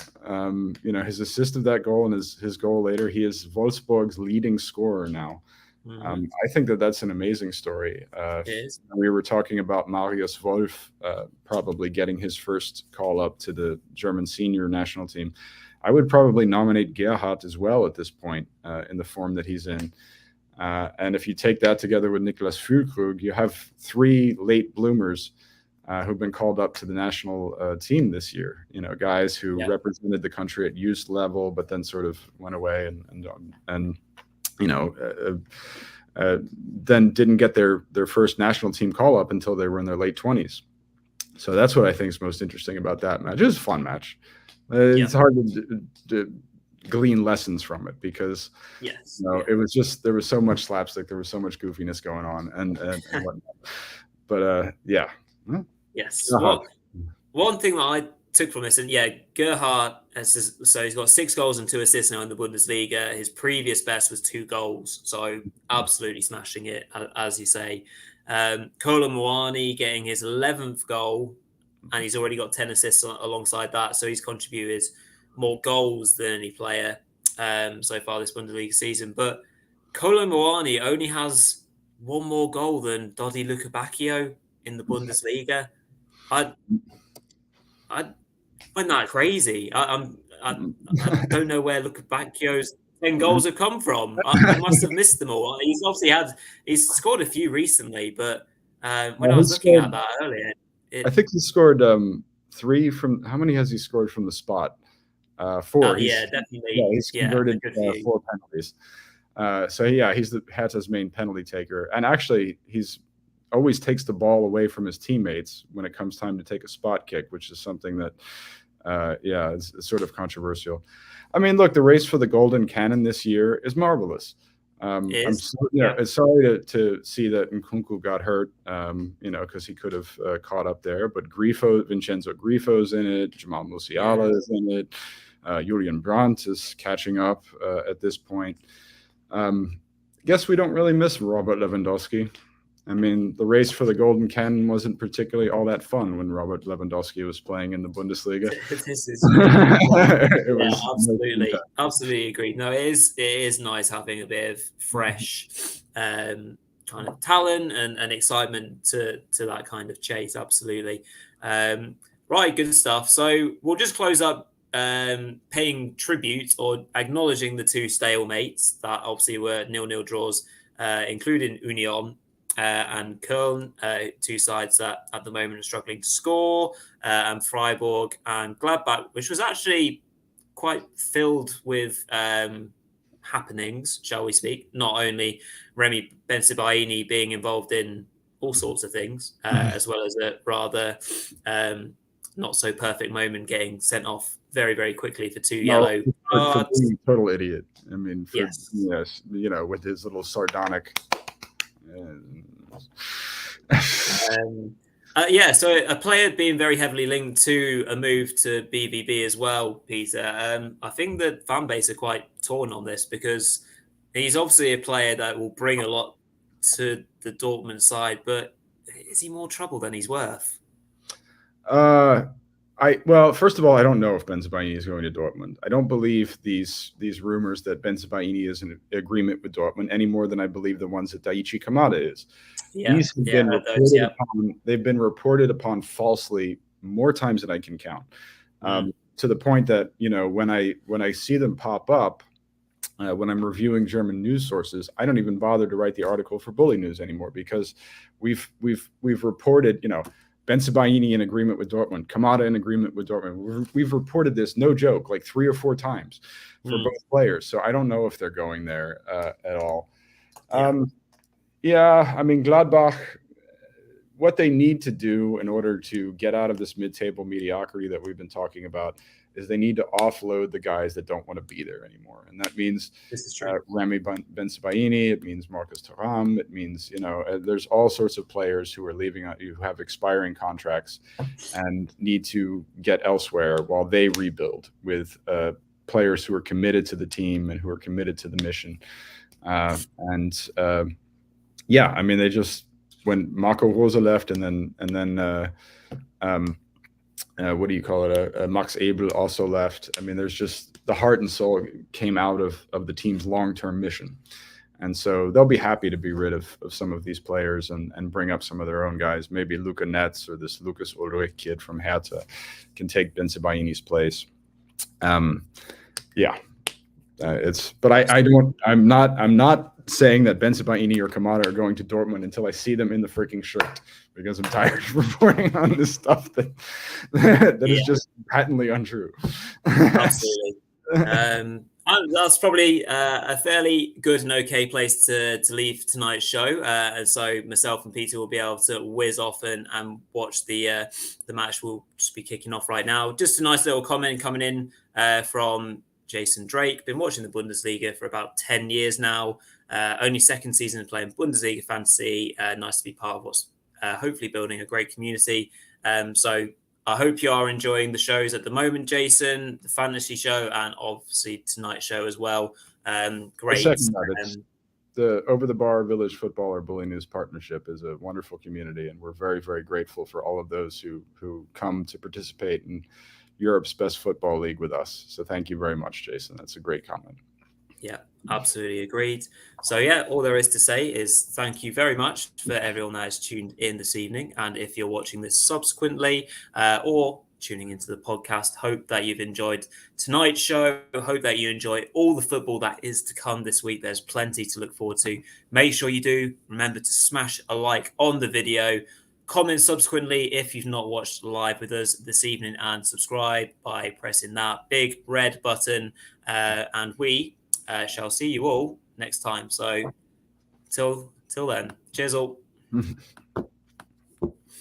His assist of that goal and his goal later, he is Wolfsburg's leading scorer now. I think that's an amazing story. We were talking about Marius Wolf probably getting his first call up to the German senior national team. I would probably nominate Gerhardt as well at this point in the form that he's in. And if you take that together with Niklas Füllkrug, you have three late bloomers who've been called up to the national team this year. Guys who represented the country at youth level, but then sort of went away and then didn't get their first national team call up until they were in their late 20s. So that's what I think is most interesting about that match. It was a fun match. It's hard to glean lessons from it because it was just, there was so much slapstick, there was so much goofiness going on and whatnot. But yes. Well, one thing that I took from this, and Gerhardt, so he's got 6 goals and 2 assists now in the Bundesliga. His previous best was 2 goals, so absolutely smashing it, as you say. Kolo Muani getting his 11th goal, and he's already got 10 assists alongside that, so he's contributed more goals than any player so far this Bundesliga season. But Kolo Muani only has 1 more goal than Dodi Lukebakio in the Bundesliga. I find that crazy. I don't know where Lukebakio's 10 goals have come from. I must have missed them all. He's scored a few recently, but when I was looking at that earlier, I think he scored 3 from. How many has he scored from the spot? 4. Definitely. Yeah, he's converted 4 penalties. He's the Hertha's main penalty taker, and actually he's always takes the ball away from his teammates when it comes time to take a spot kick, which is something that, it's sort of controversial. I mean, look, the race for the Golden Cannon this year is marvelous. I'm sorry to see that Nkunku got hurt, because he could have caught up there. But Vincenzo Grifo's in it. Jamal Musiala is in it. Julian Brandt is catching up at this point. Guess we don't really miss Robert Lewandowski. I mean, the race for the Golden Cannon wasn't particularly all that fun when Robert Lewandowski was playing in the Bundesliga. Absolutely agreed. No, it is nice having a bit of fresh kind of talent and excitement to that kind of chase. Absolutely. Right, good stuff. So we'll just close up paying tribute or acknowledging the 2 stalemates that obviously were 0-0 draws, including Union and Köln, 2 sides that at the moment are struggling to score, and Freiburg and Gladbach, which was actually quite filled with happenings, shall we speak. Not only Remy Bensebaini being involved in all sorts of things, as well as a rather not so perfect moment getting sent off very, very quickly for 2 yellow cards. For being a total idiot. I mean, yes, you know, with his little sardonic. So a player being very heavily linked to a move to BVB as well, Peter. I think the fan base are quite torn on this because he's obviously a player that will bring a lot to the Dortmund side, but is he more trouble than he's worth? Well, first of all, I don't know if Bensebaini is going to Dortmund. I don't believe these rumors that Bensebaini is in agreement with Dortmund any more than I believe the ones that Daichi Kamada is. These have they've been reported upon falsely more times than I can count. To the point that, you know, when I see them pop up, when I'm reviewing German news sources, I don't even bother to write the article for Bulinews anymore because we've reported, you know, Bensebaini in agreement with Dortmund, Kamada in agreement with Dortmund. We've reported this, no joke, like 3 or 4 times for both players. So I don't know if they're going there at all. I mean, Gladbach, what they need to do in order to get out of this mid-table mediocrity that we've been talking about is they need to offload the guys that don't want to be there anymore. And that means Remy Bensebaini, it means Marcus Thuram, it means, you know, there's all sorts of players who are leaving, who have expiring contracts and need to get elsewhere while they rebuild with players who are committed to the team and who are committed to the mission. I mean, they just, when Marco Rose left and then what do you call it? Max Ebel also left. I mean, there's just the heart and soul came out of the team's long-term mission. And so they'll be happy to be rid of some of these players and bring up some of their own guys. Maybe Luca Netz or this Lucas Ulrich kid from Hertha can take Bensebaini's place. I'm not saying that Bensebaini or Kamada are going to Dortmund until I see them in the freaking shirt, because I'm tired of reporting on this stuff that is just patently untrue. Absolutely. That's probably a fairly good and okay place to leave tonight's show. And so myself and Peter will be able to whiz off and watch the match. We'll just be kicking off right now. Just a nice little comment coming in from Jason Drake. Been watching the Bundesliga for about 10 years now. Only second season playing Bundesliga fantasy. Nice to be part of what's hopefully building a great community. So I hope you are enjoying the shows at the moment, Jason, the fantasy show, and obviously tonight's show as well. Great. The Over the Bar Village Footballer Bulinews partnership is a wonderful community, and we're very, very grateful for all of those who come to participate in Europe's best football league with us. So thank you very much, Jason. That's a great comment. Yeah, absolutely agreed. So yeah, all there is to say is thank you very much for everyone that has tuned in this evening. And if you're watching this subsequently or tuning into the podcast, hope that you've enjoyed tonight's show. Hope that you enjoy all the football that is to come this week. There's plenty to look forward to. Make sure you do. Remember to smash a like on the video. Comment subsequently if you've not watched live with us this evening, and subscribe by pressing that big red button. And we shall see you all next time. So till then, cheers all.